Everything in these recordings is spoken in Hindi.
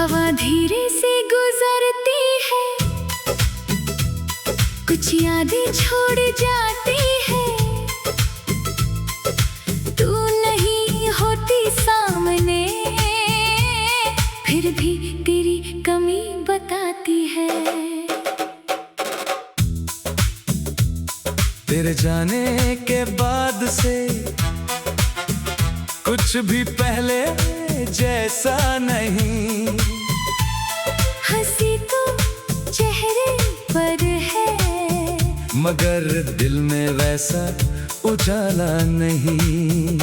हवा धीरे से गुजरती है, कुछ यादें छोड़ जाती है। तू नहीं होती सामने, फिर भी तेरी कमी बताती है। तेरे जाने के बाद से कुछ भी पहले जैसा नहीं। हंसी तो चेहरे पर है, मगर दिल में वैसा उजाला नहीं।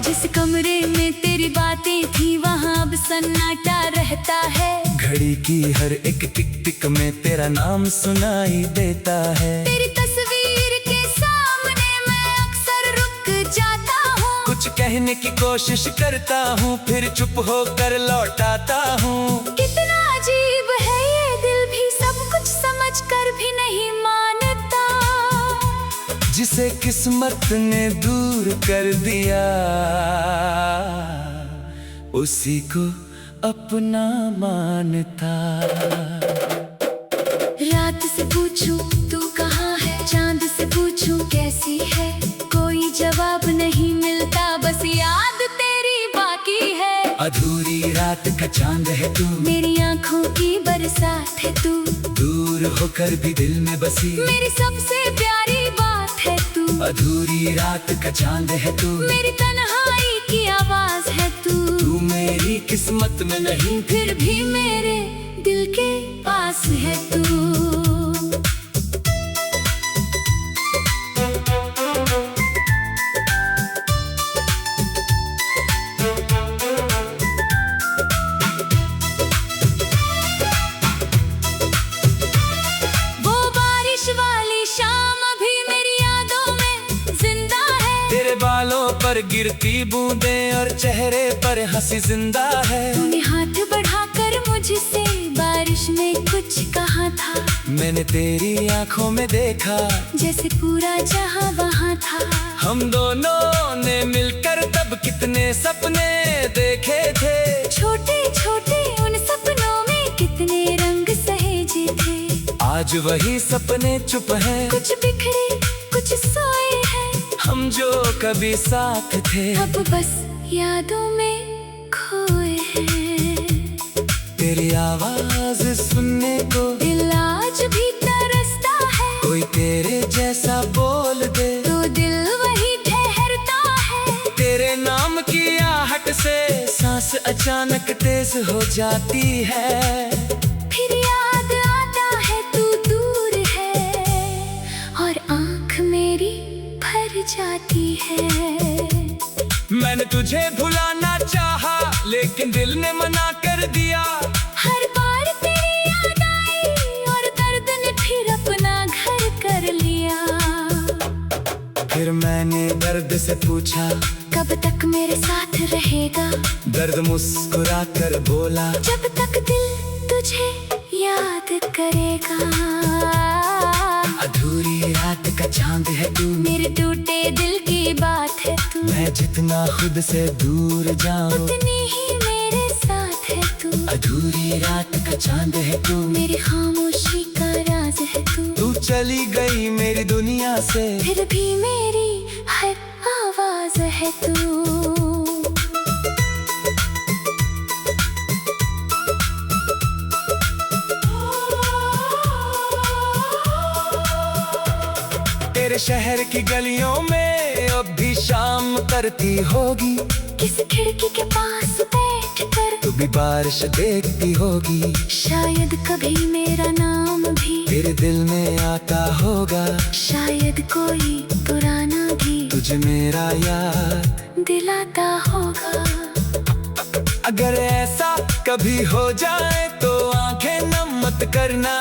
जिस कमरे में तेरी बातें थी वहाँ अब सन्नाटा रहता है। घड़ी की हर एक टिक टिक में तेरा नाम सुनाई देता है। तेरी तस्वीर के सामने मैं अक्सर रुक जाता हूँ। कुछ कहने की कोशिश करता हूँ, फिर चुप होकर लौटाता हूँ। कितना अजीब है ये दिल भी सब कुछ समझ कर भी नहीं मानता। जिसे किस्मत ने दूर कर दिया, उसी को अपना मानता। रात से पूछूं तू कहाँ है, चांद से पूछूं कैसी है, कोई जवाब नहीं मिलता, बस याद तेरी बाकी है। अधूरी रात का चांद है तू, मेरी आँखों की बरसात है तू, दूर होकर भी दिल में बसी मेरी सबसे प्यारी बात है तू। अधूरी रात का चांद है तू, मेरी तन्हाई की आवाज है तू। तू मेरी किस्मत में नहीं, फिर भी मेरे दिल के पास है तू। वो बारिश वाली शाम अभी मेरी यादों में जिंदा है। तेरे बालों पर गिरती बूंदें और चेहरे पर हंसी जिंदा है। तूने हाथ बढ़ाकर मुझसे बारिश में कुछ कहा था, मैंने तेरी आंखों में देखा जैसे पूरा जहां वहां था। हम दोनों ने मिलकर तब कितने सपने देखे थे। छोटे छोटे उन सपनों में कितने रंग सहेजे थे। आज वही सपने चुप हैं, कुछ बिखरे कुछ सोए हैं, हम जो कभी साथ थे अब बस यादों में खोए हैं। तेरी आवाज सुनने को दिल आज भी तरसता है, कोई तेरे जैसा बोल दे तो दिल वही ठहरता है। तेरे नाम की आहट से सांस अचानक तेज हो जाती है। फिर याद आता है तू दूर है और आँख मेरी भर जाती है। मैंने तुझे भुलाना चाहा, लेकिन दिल ने मना कर दिया। हर बार तेरी याद आई और दर्द ने फिर अपना घर कर लिया। फिर मैंने दर्द से पूछा, कब तक मेरे साथ रहेगा? दर्द मुस्कुरा कर बोला, जब तक दिल तुझे याद करेगा। अधूरी रात का चांद है तू, मेरे टूटे दिल की बात है तू। मैं जितना खुद से दूर जाऊं उतनी ही मेरे साथ है तू। अधूरी रात का चांद है तू, मेरी खामोशी का राज है तू। तू चली गई मेरी दुनिया से, फिर भी मेरी हर आवाज है तू। तेरे शहर की गलियों में अब भी शाम करती होगी। किस खिड़की के पास बैठ कर तू भी बारिश देखती होगी। शायद कभी मेरा नाम भी तेरे दिल में आता होगा। शायद कोई पुराना भी तुझे मेरा याद दिलाता होगा। अगर ऐसा कभी हो जाए तो आंखें नम मत करना,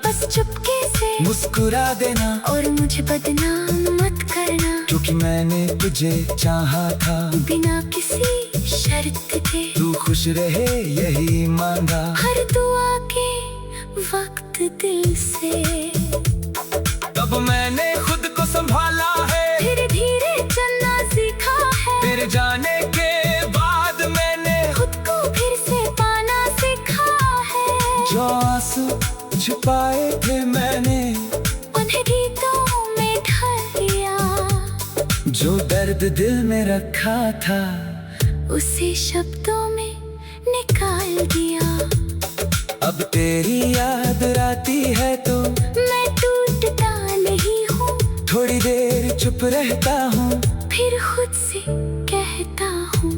बस चुपके से मुस्कुरा देना और मुझे बदनाम मत करना। क्योंकि मैंने तुझे चाहा था बिना किसी शर्त के। तू खुश रहे यही मांगा हर दुआ के वक्त दिल से। तब मैंने खुद को संभाला है, धीरे धीरे चलना सीखा है। तेरे जाने के बाद मैंने खुद को फिर से पाना सीखा छुपाए थे मैंने, उन्हें गीतों में ढाल दिया। जो दर्द दिल में रखा था उसे शब्दों में निकाल दिया। अब तेरी याद आती है तो मैं टूटता नहीं हूँ, थोड़ी देर चुप रहता हूँ, फिर खुद से कहता हूँ।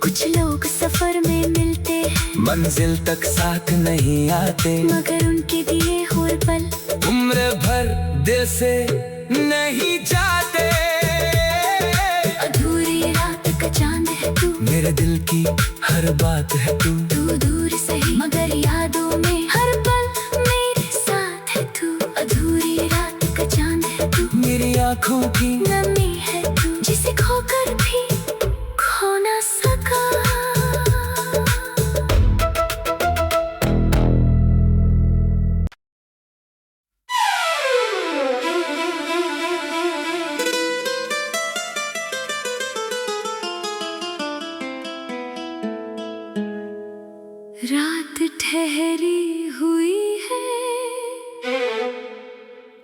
कुछ लोग सफर में मिलते हैं, मंजिल तक साथ नहीं आते, मगर उनके दिए हुए पल उम्र भर दिल से नहीं जाते। अधूरी रात का चांद है तू, मेरे दिल की हर बात है तू। तू दूर सही मगर यादों में हर पल मेरे साथ है तू। अधूरी रात का चांद है तू, मेरी आँखों की नमी है तू, जिसे खोकर भी खो ना सका। रात ठहरी हुई है,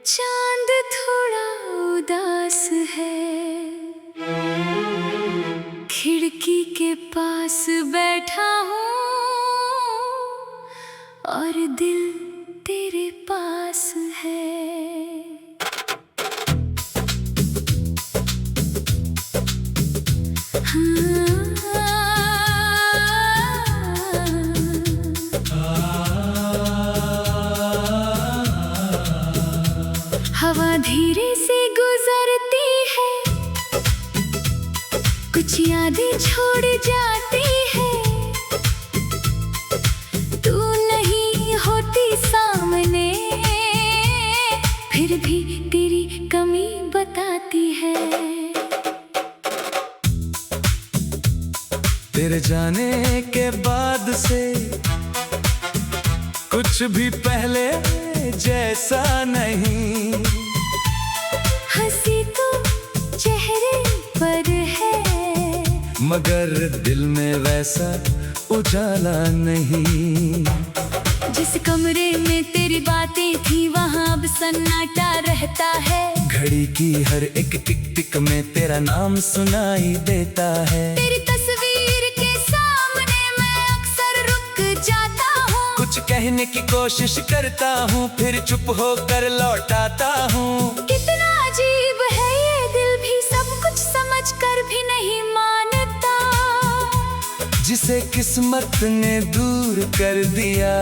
चांद थोड़ा उदास है, खिड़की के पास बैठा हूँ और दिल तेरे पास है। हवा धीरे से गुजरती है, कुछ यादें छोड़ जाती है। तू नहीं होती सामने, फिर भी तेरी कमी बताती है। तेरे जाने के बाद से कुछ भी पहले जैसा नहीं, हंसी तो चेहरे पर है, मगर दिल में वैसा उजाला नहीं। जिस कमरे में तेरी बातें थी वहाँ अब सन्नाटा रहता है। घड़ी की हर एक टिक टिक में तेरा नाम सुनाई देता है। तेरी तस्वीर के सामने मैं अक्सर रुक जाता हूँ, कुछ कहने की कोशिश करता हूँ, फिर चुप होकर लौटाता हूँ। कितना अजीब है ये दिल भी सब कुछ समझ कर भी नहीं मानता। जिसे किस्मत ने दूर कर दिया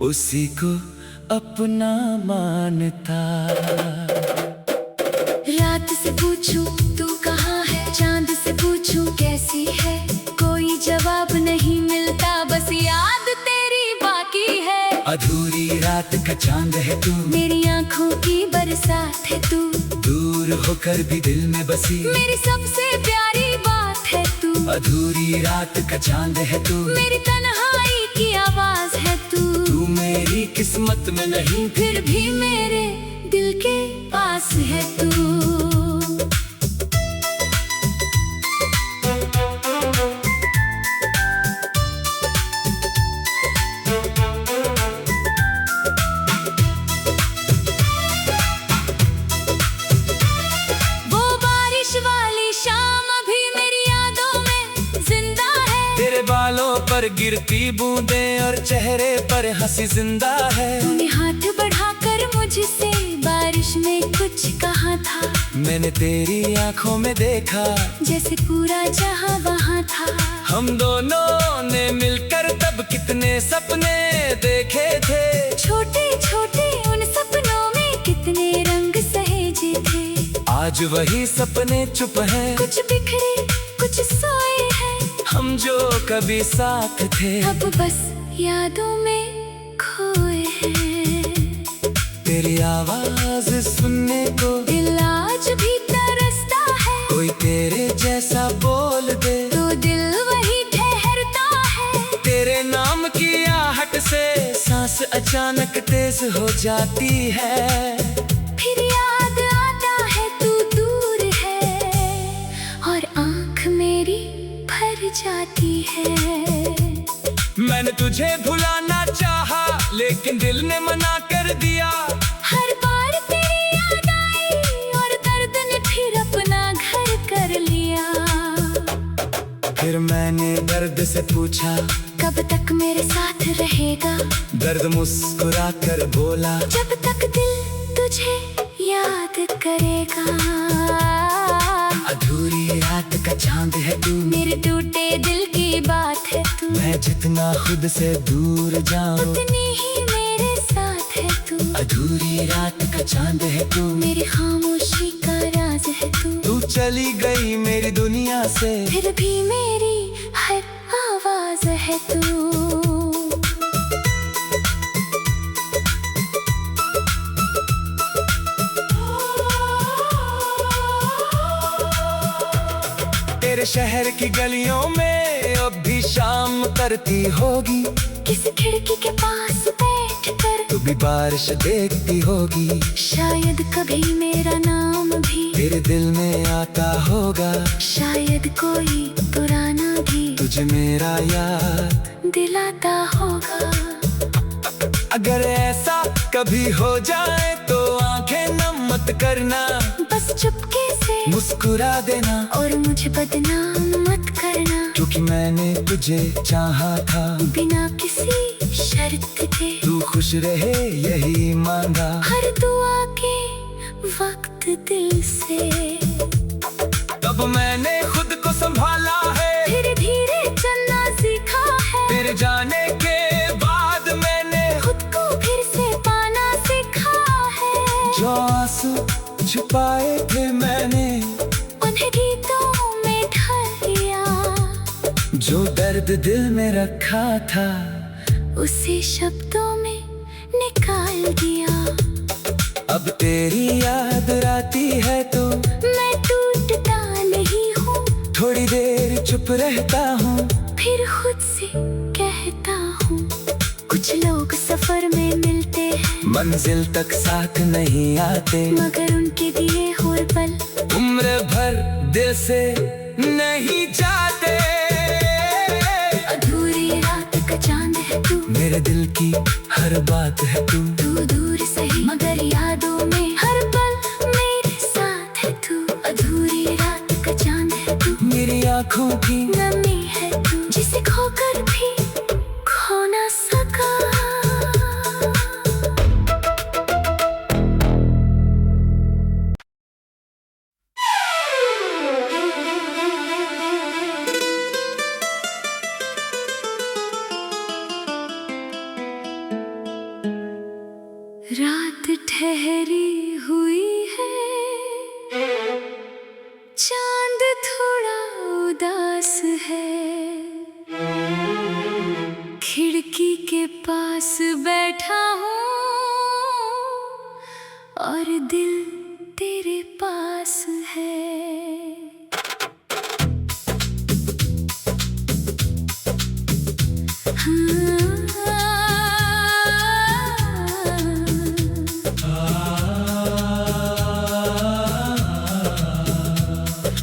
उसी को अपना मानता। रात से पूछूं तू कहाँ है, चांद से पूछूं कैसी है, कोई जवाब नहीं मिलता, बस याद तेरी बाकी है। अधूरी रात का चांद है तू, मेरी आँखों की बरसात है तू, दूर होकर भी दिल में बसी मेरी सबसे प्यारी बात है तू। अधूरी रात का चांद है तू, मेरी तन्हाई की आवाज है तू मेरी किस्मत में नहीं, फिर भी मेरे दिल के पास है तू। पर गिरती बूंदें और चेहरे पर हंसी जिंदा है। तूने हाथ बढ़ाकर मुझसे बारिश में कुछ कहा था, मैंने तेरी आंखों में देखा जैसे पूरा जहां वहां था। हम दोनों ने मिलकर तब कितने सपने देखे थे, छोटे छोटे उन सपनों में कितने रंग सहेजे थे। आज वही सपने चुप हैं, कुछ बिखरे कुछ सोए हैं, हम जो कभी साथ थे अब बस यादों में खोए हैं। तेरी आवाज सुनने को दिल आज भी तरसता है, कोई तेरे जैसा बोल दे तो दिल वही ठहरता है। तेरे नाम की आहट से सांस अचानक तेज हो जाती है, फिर याद आता है तू दूर है और आँख मेरी भर जाती है। मैंने तुझे भुलाना चाहा, लेकिन दिल ने मना कर दिया। हर बार तेरी याद आई और दर्द ने फिर अपना घर कर लिया। फिर मैंने दर्द से पूछा, कब तक मेरे साथ रहेगा? दर्द मुस्कुरा कर बोला, जब तक दिल तुझे याद करेगा। अधूरी रात का चांद है तू, मेरे टूटे दिल की बात है तू। मैं जितना खुद से दूर जाऊं, उतनी ही मेरे साथ है तू। अधूरी रात का चांद है तू, मेरी खामोशी का राज है तू। तू चली गई मेरी दुनिया से, फिर भी मेरी हर आवाज है तू। तेरे शहर की गलियों में अब भी शाम करती होगी। किसी खिड़की के पास बैठकर तू भी बारिश देखती होगी। शायद कभी मेरा नाम भी तेरे दिल में आता होगा। शायद कोई पुराना भी तुझे मेरा याद दिलाता होगा। अगर ऐसा कभी हो जाए तो आंखें नम मत करना, बस चुपके से मुस्कुरा देना और मुझे बदनाम मत करना। क्योंकि मैंने तुझे चाहा था बिना किसी शर्त के। तू खुश रहे यही मांगा हर दुआ के वक्त दिल से। तब मैंने खुद को संभाला है, धीरे धीरे चलना सीखा है। तेरे जाने के बाद मैंने खुद को फिर से पाना सीखा है। जो आंसू छुपाए थे मैंने उन्हें गीतों में ढाल दिया। जो दर्द दिल में रखा था उसे शब्दों में निकाल दिया। अब तेरी याद आती है तो मैं टूटता नहीं हूँ। थोड़ी देर चुप रहता हूँ, फिर खुद से कहता हूँ। कुछ लोग सफर में मिलते हैं, मंजिल तक साथ नहीं आते, मगर उनके दिए हुए पल उम्र भर दिल से नहीं जाते। अधूरी रात का चांद है तू, मेरे दिल की हर बात है तू। तू दूर सही मगर यादों में हर पल मेरे साथ है तू। अधूरी रात का चांद है तू, मेरी आँखों की नमी है तू, जिसे खोकर भी खो ना सका। रात ठहरी हुई है, चांद थोड़ा उदास है। खिड़की के पास बैठा हूँ और दिल तेरे पास है।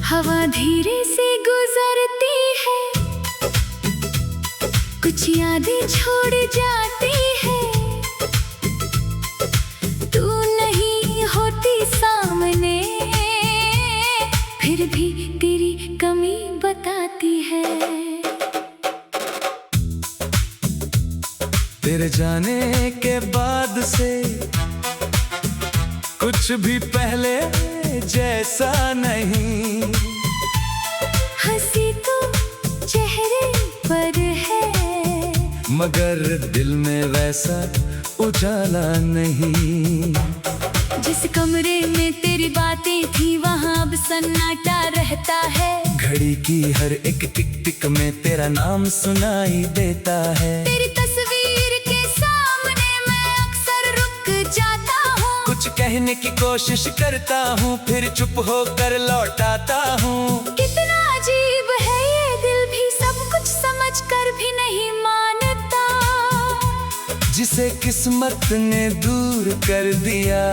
हवा धीरे से गुजरती है, कुछ यादें छोड़ जाती है। तू नहीं होती सामने, फिर भी तेरी कमी बताती है। तेरे जाने के बाद से कुछ भी पहले जैसा नहीं। हंसी तो चेहरे पर है, मगर दिल में वैसा उजाला नहीं। जिस कमरे में तेरी बातें थी वहाँ अब सन्नाटा रहता है। घड़ी की हर एक टिक टिक में तेरा नाम सुनाई देता है। तेरी तस्वीर के सामने मैं अक्सर रुक जाता हूँ। कुछ कहने की कोशिश करता हूँ, फिर चुप होकर लौटाता हूँ। कितना अजीब है ये दिल भी, सब कुछ समझ कर भी नहीं मानता। जिसे किस्मत ने दूर कर दिया,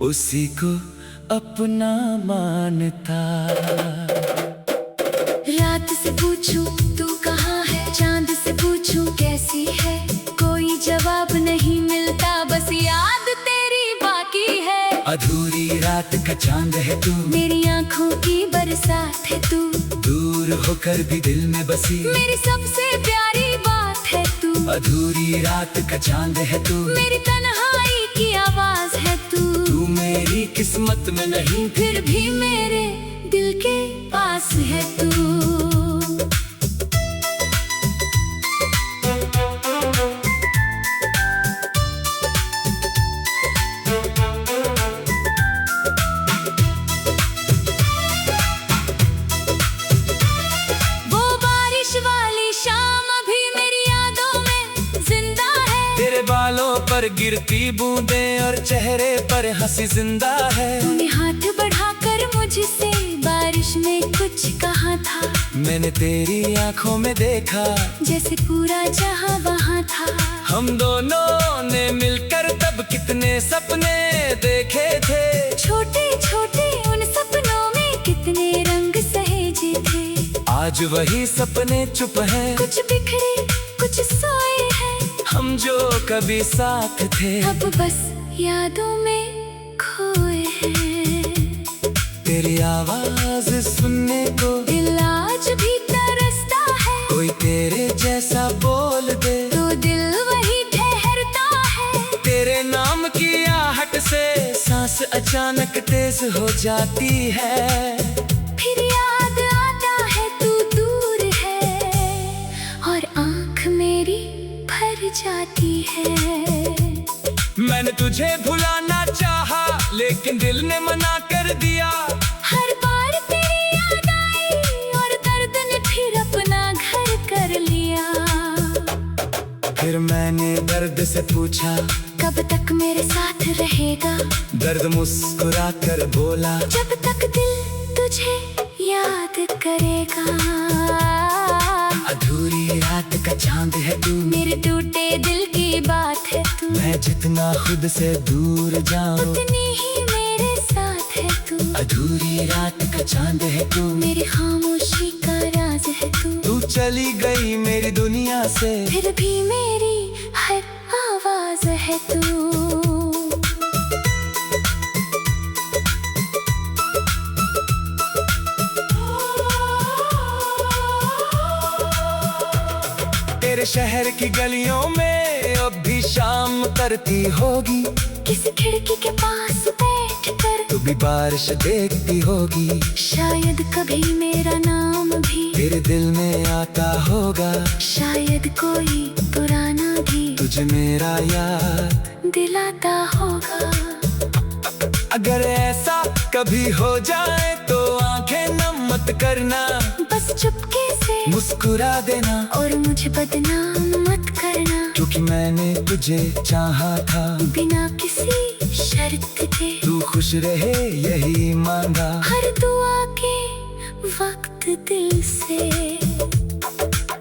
उसी को अपना मानता। रात से पूछूं तू कहाँ चांद है तू, मेरी आँखों की बरसात है तू, दूर होकर भी दिल में बसी मेरी सबसे प्यारी बात है तू, अधूरी रात का चांद है तू, मेरी तन्हाई की आवाज है तू, तू मेरी किस्मत में नहीं फिर भी मेरे दिल के पास है तू। बालों पर गिरती बूंदें और चेहरे पर हंसी जिंदा है। तूने हाथ बढ़ाकर मुझसे बारिश में कुछ कहा था, मैंने तेरी आंखों में देखा जैसे पूरा जहां वहां था। हम दोनों ने मिलकर तब कितने सपने देखे थे, छोटे छोटे उन सपनों में कितने रंग सहेजे थे। आज वही सपने चुप हैं, कुछ बिखरे कुछ सोए हैं, हम जो कभी साथ थे अब बस यादों में खोए हैं। तेरी आवाज सुनने को दिल आज भी तरसता है, कोई तेरे जैसा बोल दे तो दिल वही ठहरता है। तेरे नाम की आहट से सांस अचानक तेज हो जाती है, फिर याद आता है तू दूर है और आँख मेरी भर जाती है। मैंने तुझे भुलाना चाहा लेकिन दिल ने मना कर दिया। हर बार तेरी याद आई और दर्द ने फिर अपना घर कर लिया। फिर मैंने दर्द से पूछा कब तक मेरे साथ रहेगा, दर्द मुस्कुरा कर बोला जब तक दिल तुझे याद करेगा। अधूरी रात का चांद है तू, मेरे टूटे दिल की बात है तू, मैं जितना खुद से दूर जाऊं उतनी ही मेरे साथ है तू। अधूरी रात का चांद है तू, मेरी खामोशी का राज है तू, तू चली गई मेरी दुनिया से फिर भी मेरी हर आवाज है तू। तेरे शहर की गलियों में अब भी शाम करती होगी, किसी खिड़की के पास बैठकर तू भी बारिश देखती होगी। शायद कभी मेरा नाम भी तेरे दिल में आता होगा, शायद कोई पुराना भी तुझे मेरा याद दिलाता होगा। अगर ऐसा कभी हो जाए तो आंखें नम मत करना, बस चुपके से मुस्कुरा देना और मुझे बदनाम मत करना, क्योंकि मैंने तुझे चाहा था बिना किसी शर्त के। तू खुश रहे यही मांगा हर दुआ के वक्त दिल से।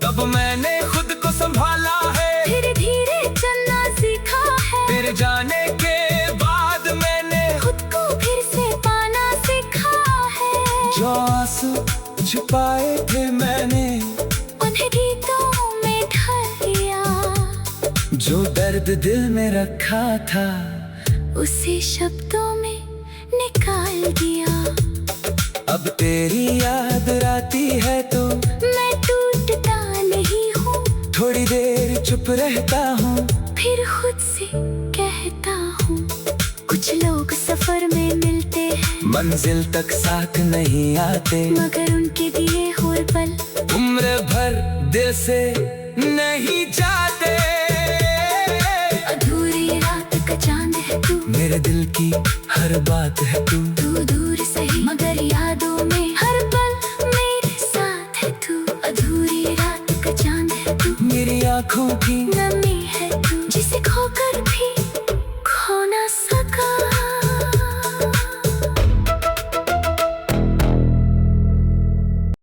तब मैंने खुद को संभाला है, धीरे धीरे चलना सीखा है, तेरे जाने के बाद मैंने खुद को फिर से पाना सीखा है। जो आंसू छुपाए थे मैंने उन्हें गीतों में ढाल दिया, जो दर्द दिल में रखा था उसे शब्दों में निकाल दिया। अब तेरी याद आती है तो मैं टूटता नहीं हूँ, थोड़ी देर चुप रहता हूँ, फिर खुद से कहता हूँ। कुछ लोग सफर में मिलते हैं, मंजिल तक साथ नहीं आते, मगर उनके दिए हुए पल उम्र भर दिल से नहीं जाते। अधूरी रात का चांद है तू, मेरे दिल की हर बात है तू, तू दूर सही मगर यादों में हर पल मेरे साथ है तू। अधूरी रात का चांद है तू, मेरी आँखों की